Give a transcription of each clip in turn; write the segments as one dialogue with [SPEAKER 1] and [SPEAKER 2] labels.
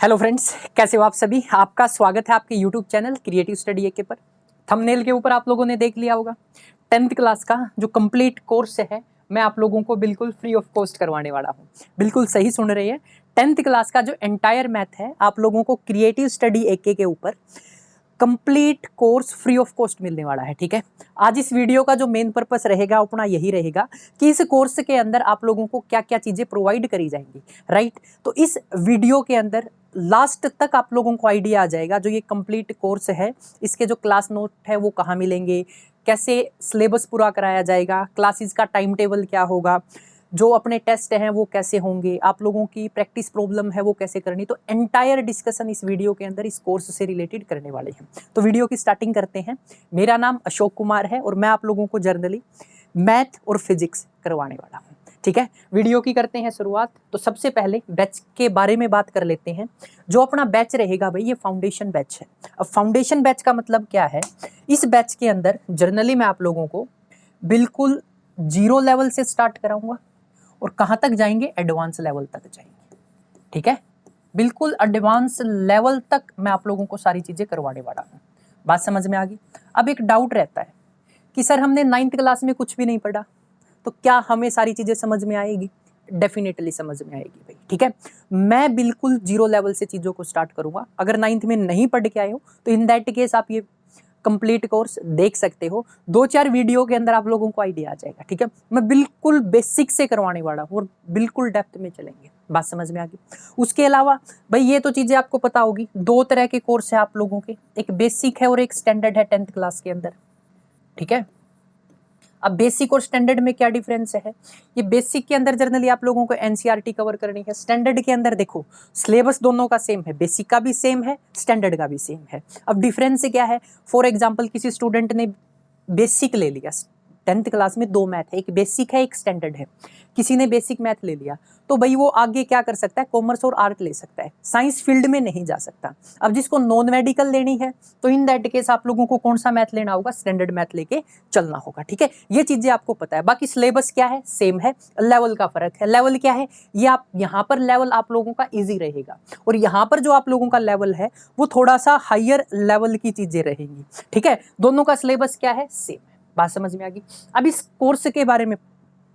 [SPEAKER 1] Hello friends, कैसे हो आप सभी। आपका स्वागत है आपके यूट्यूब चैनल क्रिएटिव स्टडी एके पर। थंबनेल के ऊपर आप लोगों ने देख लिया होगा 10th क्लास का जो कंप्लीट कोर्स है मैं आप लोगों को बिल्कुल फ्री ऑफ कॉस्ट करवाने वाला हूँ। बिल्कुल सही सुन रही है। 10th क्लास का जो एंटायर मैथ है आप लोगों को क्रिएटिव स्टडी एके के ऊपर complete course free of cost मिलने वाला है। ठीक है, आज इस वीडियो का जो मेन पर्पस रहेगा अपना यही रहेगा कि इस कोर्स के अंदर आप लोगों को क्या क्या चीज़ें प्रोवाइड करी जाएंगी। राइट, तो इस वीडियो के अंदर लास्ट तक आप लोगों को आइडिया आ जाएगा जो ये कंप्लीट कोर्स है इसके जो क्लास नोट है वो कहाँ मिलेंगे, कैसे सिलेबस पूरा कराया जाएगा, क्लासेस का टाइम टेबल क्या होगा, जो अपने टेस्ट हैं वो कैसे होंगे, आप लोगों की प्रैक्टिस प्रॉब्लम है वो कैसे करनी। तो एंटायर डिस्कशन इस वीडियो के अंदर इस कोर्स से रिलेटेड करने वाले हैं। तो वीडियो की स्टार्टिंग करते हैं। मेरा नाम अशोक कुमार है और मैं आप लोगों को जर्नली मैथ और फिजिक्स करवाने वाला हूँ। ठीक है, वीडियो की करते हैं शुरुआत। तो सबसे पहले बैच के बारे में बात कर लेते हैं। जो अपना बैच रहेगा भाई ये फाउंडेशन बैच है। अब फाउंडेशन बैच का मतलब क्या है, इस बैच के अंदर जर्नली मैं आप लोगों को बिल्कुल जीरो लेवल से स्टार्ट कराऊंगा और कहाँ तक जाएंगे, एडवांस लेवल तक जाएंगे। ठीक है, बिल्कुल एडवांस लेवल तक मैं आप लोगों को सारी चीज़ें करवाने वाला हूँ। बात समझ में आ गई। अब एक डाउट रहता है कि सर हमने 9th क्लास में कुछ भी नहीं पढ़ा तो क्या हमें सारी चीज़ें समझ में आएगी। डेफिनेटली समझ में आएगी भाई। ठीक है, मैं बिल्कुल जीरो लेवल से चीज़ों को स्टार्ट करूंगा। अगर 9th में नहीं पढ़ के आए हो तो इन दैट केस आप ये कंप्लीट कोर्स देख सकते हो। 2-4 वीडियो के अंदर आप लोगों को आइडिया आ जाएगा। ठीक है, मैं बिल्कुल बेसिक से करवाने वाला हूँ और बिल्कुल डेप्थ में चलेंगे। बात समझ में आ गई। उसके अलावा भाई ये तो चीज़ें आपको पता होगी, 2 तरह के कोर्स है आप लोगों के, एक बेसिक है और एक स्टैंडर्ड है 10th क्लास के अंदर। ठीक है, अब बेसिक और स्टैंडर्ड में क्या डिफरेंस है, ये बेसिक के अंदर जनरली आप लोगों को एनसीईआरटी कवर करनी है। स्टैंडर्ड के अंदर देखो सिलेबस दोनों का सेम है, बेसिक का भी सेम है, स्टैंडर्ड का भी सेम है। अब डिफरेंस क्या है, फॉर एग्जांपल किसी स्टूडेंट ने बेसिक ले लिया, 10th क्लास में 2 मैथ है, एक बेसिक है एक स्टैंडर्ड है, किसी ने बेसिक मैथ ले लिया तो भाई वो आगे क्या कर सकता है, कॉमर्स और आर्ट ले सकता है, साइंस फील्ड में नहीं जा सकता। अब जिसको नॉन मेडिकल लेनी है तो इन दैट केस आप लोगों को कौन सा मैथ लेना होगा, स्टैंडर्ड मैथ लेके चलना होगा। ठीक है, ये चीजें आपको पता है। बाकी सिलेबस क्या है, सेम है, लेवल का फर्क है। लेवल क्या है, ये आप यहाँ पर लेवल आप लोगों का ईजी रहेगा और यहाँ पर जो आप लोगों का लेवल है वो थोड़ा सा हायर लेवल की चीजें रहेंगी। ठीक है, दोनों का सिलेबस क्या है, सेम है। बात समझ में आ गई। अब इस कोर्स के बारे में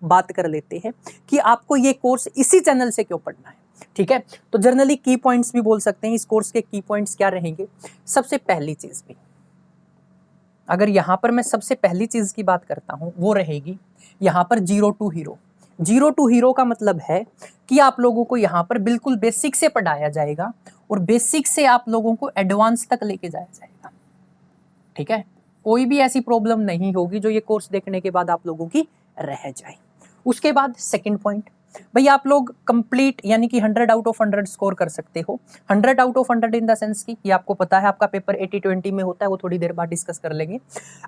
[SPEAKER 1] बात कर लेते हैं कि आपको ये कोर्स इसी चैनल से क्यों पढ़ना है। ठीक है, तो जनरली की पॉइंट्स भी बोल सकते हैं। इस कोर्स के की पॉइंट्स क्या रहेंगे, सबसे पहली चीज भी अगर यहां पर मैं सबसे पहली चीज की बात करता हूं वो रहेगी यहां पर zero to hero. Zero to hero का मतलब है कि आप लोगों को यहां पर बिल्कुल बेसिक से पढ़ाया जाएगा और बेसिक से आप लोगों को एडवांस तक लेके जाया जाएगा। ठीक है, कोई भी ऐसी प्रॉब्लम नहीं होगी जो ये कोर्स देखने के बाद आप लोगों की रह जाए। उसके बाद सेकंड पॉइंट, भाई आप लोग कंप्लीट यानी कि 100 आउट ऑफ 100 स्कोर कर सकते हो। 100 out of 100 in the sense की ये आपको पता है आपका पेपर 80-20 में होता है, वो थोड़ी देर बाद डिस्कस कर लेंगे।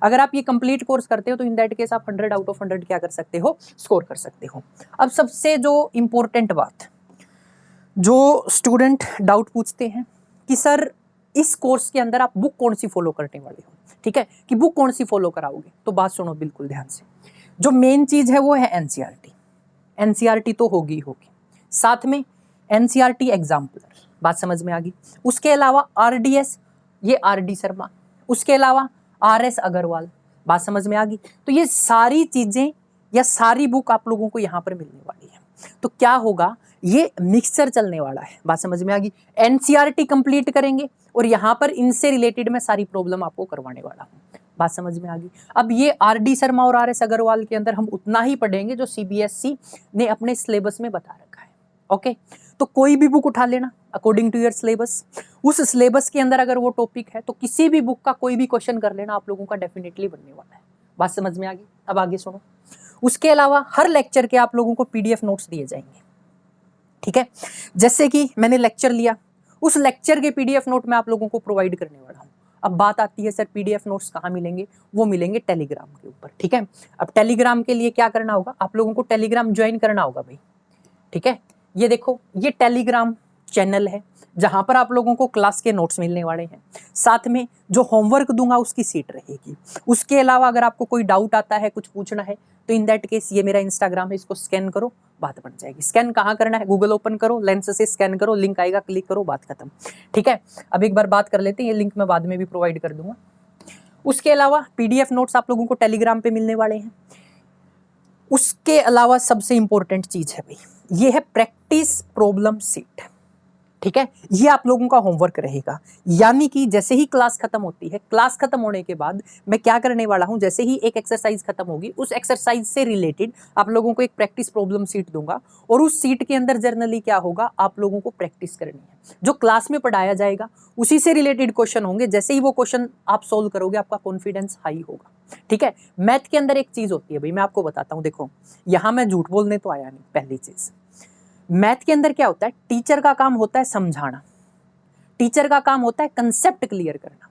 [SPEAKER 1] अगर आप ये कंप्लीट कोर्स करते हो तो इन दैट केस आप 100 आउट ऑफ 100 क्या कर सकते हो, स्कोर कर सकते हो। अब सबसे जो इंपॉर्टेंट बात, जो स्टूडेंट डाउट पूछते हैं कि सर इस कोर्स के अंदर आप बुक कौन सी फॉलो करने वाले हो। ठीक है, कि बुक कौन सी फॉलो कराओगे, तो बात सुनो बिल्कुल ध्यान से। जो मेन चीज है वो है एनसीईआरटी। एनसीईआरटी तो होगी होगी, साथ में एनसीईआरटी एग्जाम्पलर। बात समझ में आ गई। उसके अलावा आरडीएस, ये आरडी शर्मा, उसके अलावा आरएस अग्रवाल। बात समझ में आ गई। तो ये सारी चीजें या सारी बुक आप लोगों को यहाँ पर मिलने वाली है। तो क्या होगा, ये मिक्सचर चलने वाला है। बात समझ में आ गई। एनसीईआरटी कंप्लीट करेंगे और यहाँ पर इनसे रिलेटेड मैं सारी प्रॉब्लम आपको करवाने वाला हूँ। बात समझ में आ गई। अब ये आरडी शर्मा और आरएस अग्रवाल के अंदर हम उतना ही पढ़ेंगे जो सीबीएसई ने अपने सिलेबस में बता रखा है। ओके, तो कोई भी बुक उठा लेना अकॉर्डिंग टू योर सिलेबस। उस सिलेबस के अंदर अगर वो टॉपिक है तो किसी भी बुक का कोई भी क्वेश्चन कर लेना, आप लोगों का डेफिनेटली बनने वाला है। बात समझ में आ गई। अब आगे सुनो। उसके अलावा हर लेक्चर के आप लोगों को पीडीएफ नोट्स दिए जाएंगे। ठीक है, जैसे कि मैंने लेक्चर लिया, उस लेक्चर के पीडीएफ नोट मैं आप लोगों को प्रोवाइड करने वाला हूँ। अब बात आती है सर पीडीएफ नोट्स कहाँ मिलेंगे, वो मिलेंगे टेलीग्राम के ऊपर। ठीक है, अब टेलीग्राम के लिए क्या करना होगा, आप लोगों को टेलीग्राम ज्वाइन करना होगा भाई। ठीक है, ये देखो ये टेलीग्राम चैनल है जहां पर आप लोगों को क्लास के नोट्स मिलने वाले हैं, साथ में जो होमवर्क दूंगा उसकी सीट रहेगी। उसके अलावा अगर आपको कोई डाउट आता है, कुछ पूछना है, तो इन दैट केस ये मेरा इंस्टाग्राम है, इसको स्कैन करो, बात बन जाएगी। स्कैन कहाँ करना है? गूगल ओपन करो, लेंस से स्कैन करो, लिंक आएगा, क्लिक करो, बात खत्म। ठीक है, अब एक बार बात कर लेते हैं, ये लिंक मैं बाद में भी प्रोवाइड कर दूंगा। उसके अलावा पीडीएफ नोट्स आप लोगों को टेलीग्राम पे मिलने वाले हैं। उसके अलावा सबसे इंपॉर्टेंट चीज है भाई, ये है प्रैक्टिस प्रॉब्लम सीट। ठीक है, ये आप लोगों का होमवर्क रहेगा। यानी कि जैसे ही क्लास खत्म होती है, क्लास खत्म होने के बाद मैं क्या करने वाला हूं, जैसे ही एक एक्सरसाइज खत्म होगी, उस एक्सरसाइज से रिलेटेड आप लोगों को एक प्रैक्टिस प्रॉब्लम सीट दूंगा, और उस सीट के अंदर जर्नली क्या होगा, आप लोगों को प्रैक्टिस करनी है। जो क्लास में पढ़ाया जाएगा उसी से रिलेटेड क्वेश्चन होंगे। जैसे ही वो क्वेश्चन आप सोल्व करोगे, आपका कॉन्फिडेंस हाई होगा। ठीक है, मैथ के अंदर एक चीज होती है भाई, मैं आपको बताता हूं। देखो, यहां मैं झूठ बोलने तो आया नहीं। पहली चीज, मैथ के अंदर क्या होता है, टीचर का काम होता है समझाना, टीचर का काम होता है कंसेप्ट क्लियर करना,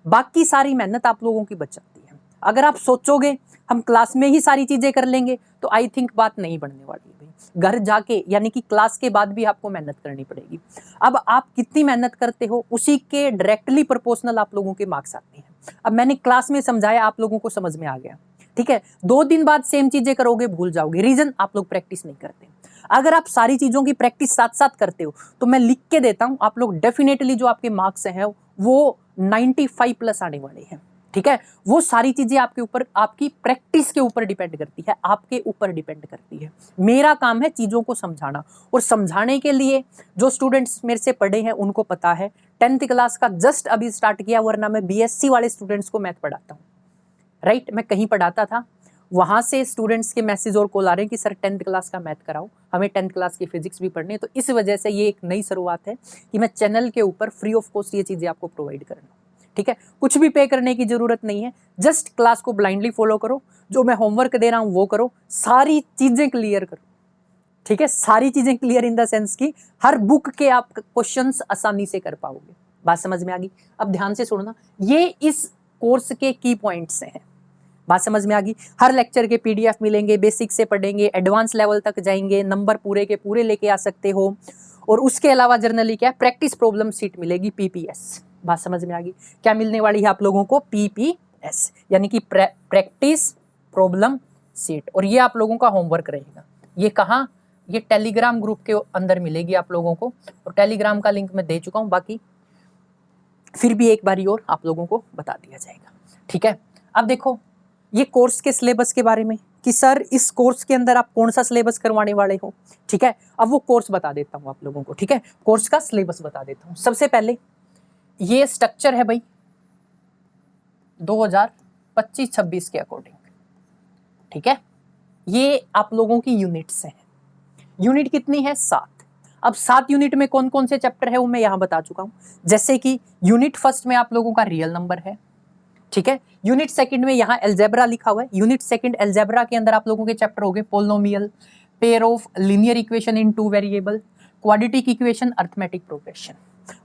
[SPEAKER 1] बाकी सारी मेहनत आप लोगों की बच जाती है। अगर आप सोचोगे हम क्लास में ही सारी चीजें कर लेंगे, तो आई थिंक बात नहीं बनने वाली है। घर जाके यानी कि क्लास के बाद भी आपको मेहनत करनी पड़ेगी। अब आप कितनी मेहनत करते हो, उसी के डायरेक्टली प्रोपोर्शनल आप लोगों के मार्क्स आते हैं। अब मैंने क्लास में समझाया, आप लोगों को समझ में आ गया। ठीक है, 2 दिन बाद सेम चीजें करोगे, भूल जाओगे। रीजन, आप लोग प्रैक्टिस नहीं करते। अगर आप सारी चीजों की प्रैक्टिस साथ साथ करते हो, तो मैं लिख के देता हूं, आप लोग डेफिनेटली जो आपके मार्क्स हैं वो 95 प्लस आने वाले हैं। ठीक है, वो सारी चीजें आपके ऊपर, आपकी प्रैक्टिस के ऊपर डिपेंड करती है, आपके ऊपर डिपेंड करती है। मेरा काम है चीजों को समझाना, और समझाने के लिए जो स्टूडेंट्स मेरे से पढ़े हैं उनको पता है, 10th क्लास का जस्ट अभी स्टार्ट किया, वरना मैं बीएससी वाले स्टूडेंट्स को मैथ पढ़ाता हूँ। राइट, मैं कहीं पढ़ाता था, वहां से स्टूडेंट्स के मैसेज और कॉल आ रहे हैं कि सर 10th क्लास का मैथ कराओ, हमें 10th क्लास की फिजिक्स भी पढ़नी है। तो इस वजह से ये एक नई शुरुआत है कि मैं चैनल के ऊपर फ्री ऑफ कॉस्ट ये चीजें आपको प्रोवाइड करना। ठीक है, कुछ भी पे करने की जरूरत नहीं है, जस्ट क्लास को ब्लाइंडली फॉलो करो, जो मैं होमवर्क दे रहा हूं वो करो, सारी चीजें क्लियर करो। ठीक है, सारी चीजें क्लियर इन द सेंस की हर बुक के आप क्वेश्चंस आसानी से कर पाओगे। बात समझ में आ गई? अब ध्यान से सुनना, ये इस कोर्स के की पॉइंट्स हैं। बात समझ में आ गई? हर लेक्चर के पीडीएफ मिलेंगे, बेसिक से पढ़ेंगे, एडवांस लेवल तक जाएंगे, नंबर पूरे के पूरे लेके आ सकते हो। और उसके अलावा जर्नली क्या, प्रैक्टिस प्रॉब्लम सीट मिलेगी, पीपीएस। बात समझ में आ गई? क्या मिलने वाली है आप लोगों को? पीपीएस, यानी कि प्रैक्टिस प्रॉब्लम सीट। और ये आप लोगों का होमवर्क रहेगा। ये कहाँ? ये टेलीग्राम ग्रुप के अंदर मिलेगी आप लोगों को, और टेलीग्राम का लिंक मैं दे चुका हूँ, बाकी फिर भी एक बारी और आप लोगों को बता दिया जाएगा। ठीक है, अब देखो ये कोर्स के सिलेबस के बारे में कि सर इस कोर्स के अंदर आप कौन सा सिलेबस करवाने वाले हो। ठीक है, अब वो कोर्स बता देता हूं आप लोगों को। ठीक है, कोर्स का सिलेबस बता देता हूं। सबसे पहले ये स्ट्रक्चर है भाई 2025-26 के अकॉर्डिंग। ठीक है, ये आप लोगों की यूनिट्स हैं। यूनिट कितनी है? 7। अब 7 यूनिट में कौन कौन से चैप्टर है वो मैं यहां बता चुका हूं। जैसे कि यूनिट फर्स्ट में आप लोगों का रियल नंबर है। ठीक है, यूनिट सेकंड में यहाँ एल्जेब्रा लिखा हुआ है। यूनिट सेकंड एल्जेब्रा के अंदर आप लोगों के चैप्टर हो गए polynomial, pair of linear equation in 2 variable, quadratic equation, arithmetic progression.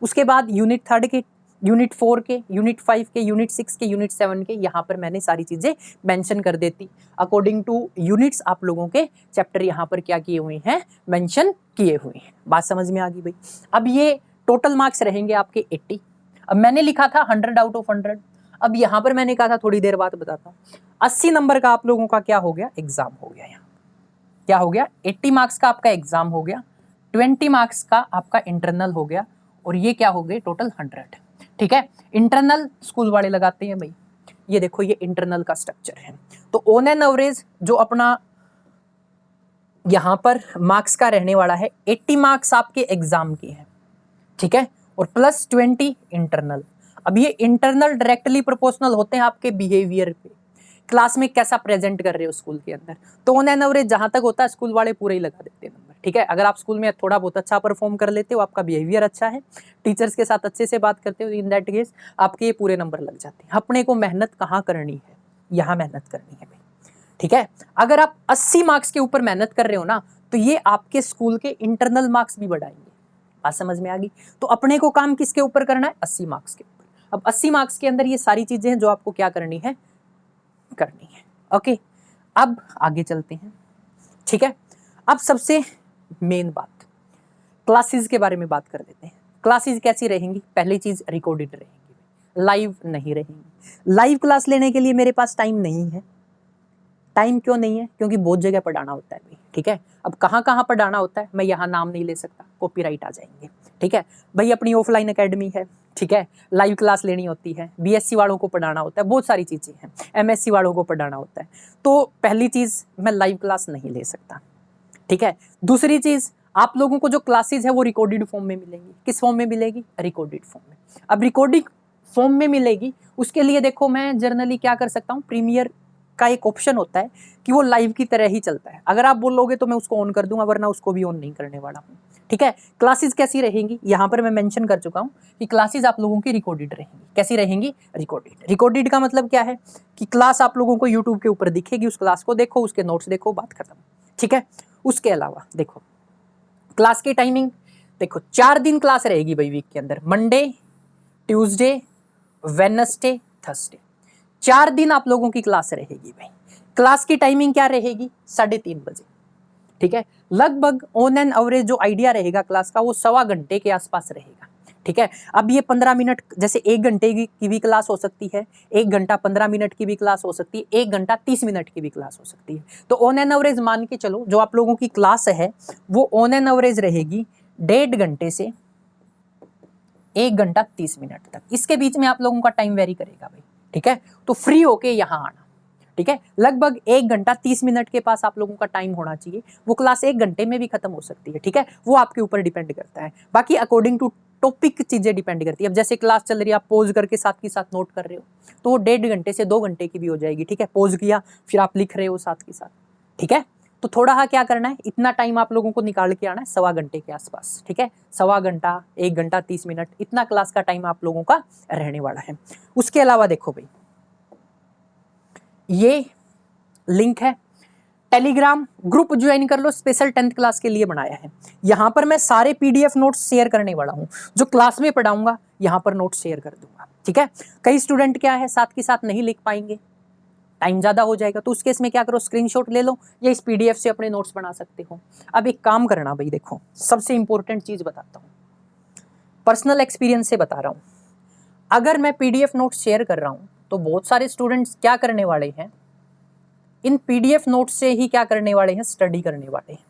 [SPEAKER 1] उसके बाद यूनिट थर्ड के, यूनिट 4 के, यूनिट 5 के, यूनिट 6 के, यूनिट 7 के, यहाँ पर मैंने सारी चीजें मेंशन कर देती। अकॉर्डिंग टू यूनिट्स आप लोगों के चैप्टर यहाँ पर क्या किए हुए हैं? मेंशन किए हुए हैं। बात समझ में आ गई भाई? अब ये टोटल मार्क्स रहेंगे आपके 80। अब मैंने लिखा था 100 आउट ऑफ 100, अब यहां पर मैंने कहा था थोड़ी देर बाद बताता हूं, 80 नंबर का आप लोगों का क्या हो गया? एग्जाम हो गया। यहाँ क्या हो गया? 80 मार्क्स का आपका एग्जाम हो गया, 20 मार्क्स का आपका इंटरनल हो गया, और ये क्या हो गए? टोटल 100। ठीक है, इंटरनल स्कूल वाले लगाते हैं भाई। ये देखो, ये इंटरनल का स्ट्रक्चर है। तो ऑन एन एवरेज जो अपना यहां पर मार्क्स का रहने वाला है, 80 मार्क्स आपके एग्जाम के हैं। ठीक है, और प्लस 20 इंटरनल। अब ये इंटरनल डायरेक्टली प्रोपोर्शनल होते हैं आपके बिहेवियर पे, क्लास में कैसा प्रेजेंट कर रहे हो स्कूल के अंदर। तो ऑन एन एवरेज जहां तक होता है स्कूल वाले पूरे ही लगा देते हैं नंबर। ठीक है, अगर आप स्कूल में थोड़ा बहुत अच्छा परफॉर्म कर लेते हो, आपका बिहेवियर अच्छा है, टीचर्स के साथ अच्छे से बात करते हो, इन दैट केस आपके ये पूरे नंबर लग जाते हैं। अपने को मेहनत कहाँ करनी है? यहाँ मेहनत करनी है भाई। ठीक है, अगर आप 80 मार्क्स के ऊपर मेहनत कर रहे हो ना, तो ये आपके स्कूल के इंटरनल मार्क्स भी बढ़ाएंगे। बात समझ में आ गई? तो अपने को काम किसके ऊपर करना है? 80 मार्क्स के ऊपर। अब 80 मार्क्स के अंदर ये सारी चीजें हैं जो आपको क्या करनी है? करनी है। ओके, अब आगे चलते हैं। ठीक है, अब सबसे मेन बात, क्लासेस के बारे में बात कर देते हैं। क्लासेस कैसी रहेंगी? पहली चीज रिकॉर्डेड रहेंगी, लाइव नहीं रहेंगी। लाइव क्लास लेने के लिए मेरे पास टाइम नहीं है। टाइम क्यों नहीं है? क्योंकि बहुत जगह पढ़ाना होता है भाई, ठीक है। अब कहाँ कहाँ पढ़ाना होता है मैं यहाँ नाम नहीं ले सकता, कॉपीराइट आ जाएंगे, ठीक है भाई। अपनी ऑफलाइन एकेडमी है, ठीक है, लाइव क्लास लेनी होती है, बीएससी वालों को पढ़ाना होता है, बहुत सारी चीज़ें हैं, एमएससी वालों को पढ़ाना होता है। तो पहली चीज़ मैं लाइव क्लास नहीं ले सकता, ठीक है। दूसरी चीज़, आप लोगों को जो क्लासेज है वो रिकॉर्डेड फॉर्म में मिलेंगी। किस फॉर्म में मिलेगी? रिकॉर्डेड फॉर्म में। अब रिकॉर्डिंग फॉर्म में मिलेगी, उसके लिए देखो मैं जर्नली क्या कर सकता हूँ, प्रीमियर का एक ऑप्शन होता है कि वो लाइव की तरह ही चलता है। अगर आप बोलोगे तो मैं उसको ऑन कर दूंगा, वरना उसको भी ऑन नहीं करने वाला हूँ, ठीक है। क्लासेस कैसी रहेंगी? यहाँ पर मैं मेंशन कर चुका हूँ कि क्लासेस आप लोगों की रिकॉर्डेड रहेंगी। कैसी रहेंगी? रिकॉर्डेड। रिकॉर्डेड का मतलब क्या है कि क्लास आप लोगों को यूट्यूब के ऊपर दिखेगी, उस क्लास को देखो, उसके नोट्स देखो, बात खत्म, ठीक है। उसके अलावा देखो क्लास की टाइमिंग, देखो 4 दिन क्लास रहेगी भाई वीक के अंदर, मंडे, ट्यूसडे, वेडनेसडे, थर्सडे। 4 दिन आप लोगों की क्लास रहेगी भाई। क्लास की टाइमिंग क्या रहेगी? 3:30 बजे, ठीक है। लगभग ऑन एन एवरेज जो आइडिया रहेगा क्लास का वो 1.25 घंटे के आसपास रहेगा, ठीक है। अब ये 15 मिनट, जैसे 1 घंटे की भी क्लास हो सकती है, 1 घंटा 15 मिनट की भी क्लास हो सकती है, 1 घंटा 30 मिनट की भी क्लास हो सकती है। तो ऑन एन एवरेज मान के चलो जो आप लोगों की क्लास है वो ऑन एन एवरेज रहेगी 1.5 घंटे से 1 घंटा 30 मिनट तक। इसके बीच में आप लोगों का टाइम वेरी करेगा भाई, ठीक है। तो फ्री होके यहाँ आना, ठीक है। लगभग 1 घंटा 30 मिनट के पास आप लोगों का टाइम होना चाहिए। वो क्लास 1 घंटे में भी खत्म हो सकती है, ठीक है। वो आपके ऊपर डिपेंड करता है। बाकी अकॉर्डिंग टू टॉपिक चीजें डिपेंड करती है। अब जैसे क्लास चल रही है, आप पॉज करके साथ के साथ नोट कर रहे हो तो वो 1.5 घंटे से 2 घंटे की भी हो जाएगी, ठीक है। पॉज किया फिर आप लिख रहे हो साथ के साथ, ठीक है। तो थोड़ा क्या करना है, इतना टाइम आप लोगों को निकाल के आना है 1.25 घंटे के आसपास, ठीक है। 1.25 घंटा, 1 घंटा 30 मिनट, इतना क्लास का टाइम आप लोगों का रहने वाला है। उसके अलावा देखो भाई, ये लिंक है, टेलीग्राम ग्रुप ज्वाइन कर लो, स्पेशल 10th क्लास के लिए बनाया है। यहां पर मैं सारे पीडीएफ नोट्स शेयर करने वाला हूं, जो क्लास में पढ़ाऊंगा यहां पर नोट्स शेयर कर दूंगा, ठीक है। कई स्टूडेंट क्या है साथ के साथ नहीं लिख पाएंगे, टाइम ज्यादा हो जाएगा, तो उस केस में क्या करो, स्क्रीनशॉट ले लो या इस पीडीएफ से अपने नोट्स बना सकते हो। अब एक काम करना भाई, देखो सबसे इंपॉर्टेंट चीज बताता हूं, पर्सनल एक्सपीरियंस से बता रहा हूं। अगर मैं पीडीएफ नोट्स शेयर कर रहा हूं तो बहुत सारे स्टूडेंट्स क्या करने वाले हैं, इन पीडीएफ नोट्स से ही क्या करने वाले हैं, स्टडी करने वाले हैं।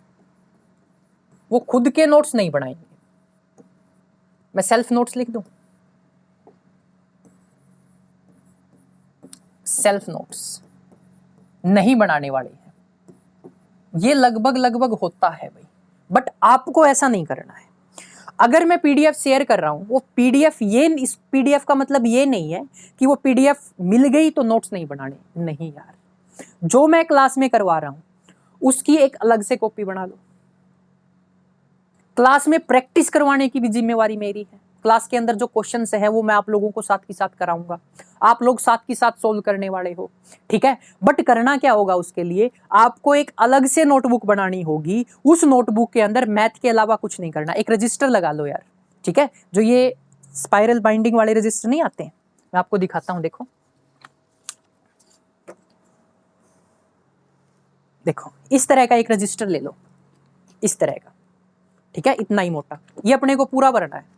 [SPEAKER 1] वो खुद के नोट्स नहीं बनाएंगे। मैं सेल्फ नोट्स लिख दूं, सेल्फ नोट्स नहीं बनाने वाले हैं। ये लगभग होता है भाई, बट आपको ऐसा नहीं करना है। अगर मैं पीडीएफ शेयर कर रहा हूं, वो पीडीएफ, ये इस पीडीएफ का मतलब ये नहीं है कि वो पीडीएफ मिल गई तो नोट्स नहीं बनाने, नहीं यार। जो मैं क्लास में करवा रहा हूं उसकी एक अलग से कॉपी बना लो। क्लास में प्रैक्टिस करवाने की भी जिम्मेवारी मेरी है। क्लास के अंदर जो क्वेश्चंस है वो मैं आप लोगों को साथ के साथ कराऊंगा, आप लोग साथ के साथ सोल्व करने वाले हो, ठीक है। बट करना क्या होगा, उसके लिए आपको एक अलग से नोटबुक बनानी होगी। उस नोटबुक के अंदर मैथ के अलावा कुछ नहीं करना। एक रजिस्टर लगा लो यार, ठीक है। जो ये स्पाइरल बाइंडिंग वाले रजिस्टर नहीं आते हैं, मैं आपको दिखाता हूं, देखो देखो इस तरह का एक रजिस्टर ले लो, इस तरह का, ठीक है, इतना ही मोटा। ये अपने को पूरा भरना है।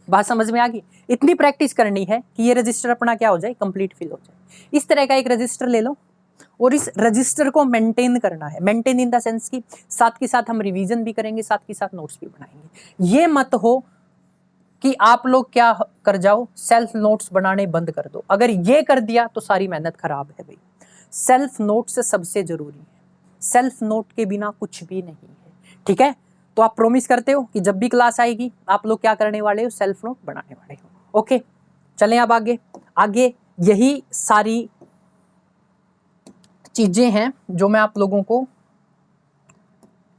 [SPEAKER 1] बात समझ में आ गई? इतनी प्रैक्टिस करनी है कि ये रजिस्टर अपना क्या हो जाए, कंप्लीट फिल हो जाए। इस तरह का एक रजिस्टर ले लो और इस रजिस्टर को मेंटेन करना है। मेंटेन इन द सेंस कि साथ के साथ हम रिवीजन भी करेंगे, साथ के साथ नोट्स भी बनाएंगे। ये मत हो कि आप लोग क्या कर जाओ, सेल्फ नोट्स बनाने बंद कर दो। अगर ये कर दिया तो सारी मेहनत खराब है भाई। सेल्फ नोट्स सबसे जरूरी है, सेल्फ नोट के बिना कुछ भी नहीं है, ठीक है। तो आप प्रॉमिस करते हो कि जब भी क्लास आएगी आप लोग क्या करने वाले हो, सेल्फ नोट बनाने वाले हो, ओके। चलें अब आगे। आगे यही सारी चीजें हैं जो मैं आप लोगों को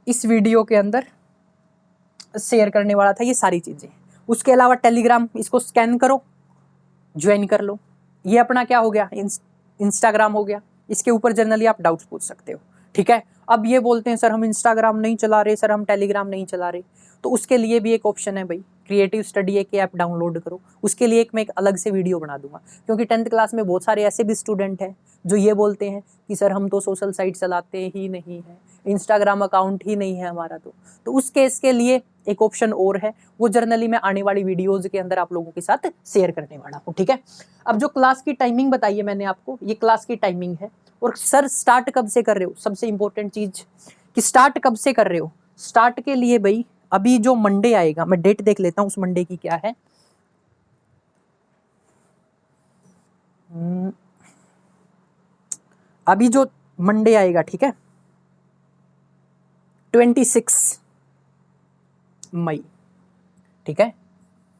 [SPEAKER 1] इस वीडियो के अंदर शेयर करने वाला था, ये सारी चीजें। उसके अलावा टेलीग्राम, इसको स्कैन करो, ज्वाइन कर लो। ये अपना क्या हो गया, इंस्टाग्राम हो गया। इसके ऊपर जनरली आप डाउट्स पूछ सकते हो, ठीक है। अब ये बोलते हैं सर हम इंस्टाग्राम नहीं चला रहे, सर हम टेलीग्राम नहीं चला रहे, तो उसके लिए भी एक ऑप्शन है भाई, क्रिएटिव स्टडी एक ऐप डाउनलोड करो। उसके लिए मैं एक अलग से वीडियो बना दूंगा, क्योंकि 10th क्लास में बहुत सारे ऐसे भी स्टूडेंट हैं जो ये बोलते हैं कि सर हम तो सोशल साइट चलाते ही नहीं है, इंस्टाग्राम अकाउंट ही नहीं है हमारा। तो उस केस के लिए एक ऑप्शन और है, वो जर्नली मैं आने वाली वीडियोज के अंदर आप लोगों के साथ शेयर करने वाला हूँ, ठीक है। अब जो क्लास की टाइमिंग बताई है मैंने आपको, ये क्लास की टाइमिंग है। और सर स्टार्ट कब से कर रहे हो, सबसे इंपॉर्टेंट चीज कि स्टार्ट कब से कर रहे हो। स्टार्ट के लिए भाई अभी जो मंडे आएगा, मैं डेट देख लेता हूं उस मंडे की क्या है। अभी जो मंडे आएगा, ठीक है, 26 मई, ठीक है,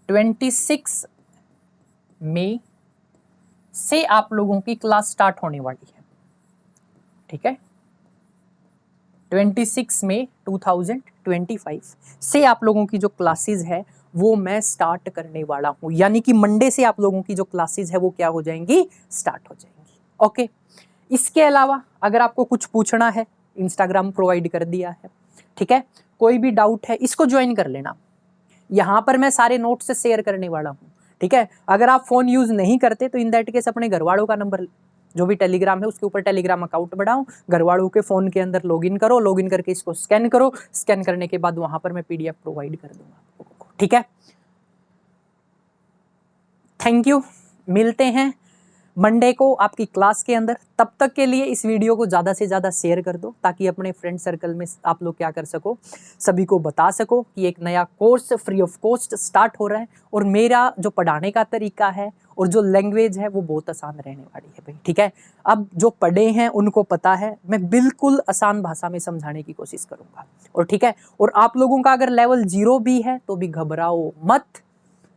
[SPEAKER 1] 26 मई से आप लोगों की क्लास स्टार्ट होने वाली है, ठीक है। 26 मई 2025 से आप लोगों की जो क्लासेस है वो मैं स्टार्ट करने वाला हूं, यानी कि मंडे से आप लोगों की जो क्लासेस है वो क्या हो जाएंगी, स्टार्ट हो जाएंगी। ओके, इसके अलावा अगर आपको कुछ पूछना है, इंस्टाग्राम प्रोवाइड कर दिया है, ठीक है। कोई भी डाउट है इसको ज्वाइन कर लेना, यहाँ पर मैं सारे नोट्स शेयर करने वाला हूँ, ठीक है। अगर आप फोन यूज नहीं करते तो इन दैट केस अपने घर वालों का नंबर, जो भी टेलीग्राम है उसके ऊपर टेलीग्राम अकाउंट बढ़ाओ, घर वालों के फोन के अंदर लॉगिन करो, लॉगिन करके इसको स्कैन करो, स्कैन करने के बाद वहां पर मैं पीडीएफ प्रोवाइड कर दूंगा, ठीक है। थैंक यू, मिलते हैं मंडे को आपकी क्लास के अंदर। तब तक के लिए इस वीडियो को ज़्यादा से ज़्यादा शेयर कर दो, ताकि अपने फ्रेंड सर्कल में आप लोग क्या कर सको, सभी को बता सको कि एक नया course free of cost start हो रहा है। और मेरा जो पढ़ाने का तरीका है और जो लैंग्वेज है वो बहुत आसान रहने वाली है भाई, ठीक है। अब जो पढ़े हैं उनको पता है, मैं बिल्कुल आसान भाषा में समझाने की कोशिश करूँगा, और ठीक है। और आप लोगों का अगर लेवल 0 भी है तो भी घबराओ मत,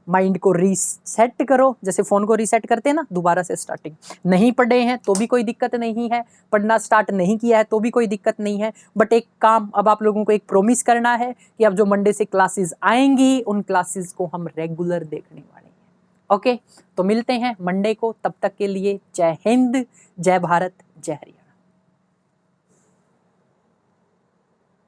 [SPEAKER 1] माइंड को रीसेट करो, जैसे फोन को रीसेट करते हैं ना, दोबारा से स्टार्टिंग। नहीं पढ़े हैं तो भी कोई दिक्कत नहीं है, पढ़ना स्टार्ट नहीं किया है तो भी कोई दिक्कत नहीं है, बट एक काम अब आप लोगों को एक प्रॉमिस करना है कि अब जो मंडे से क्लासेस आएंगी उन क्लासेस को हम रेगुलर देखने वाले हैं। ओके, तो मिलते हैं मंडे को, तब तक के लिए जय हिंद, जय भारत, जय हरियाणा।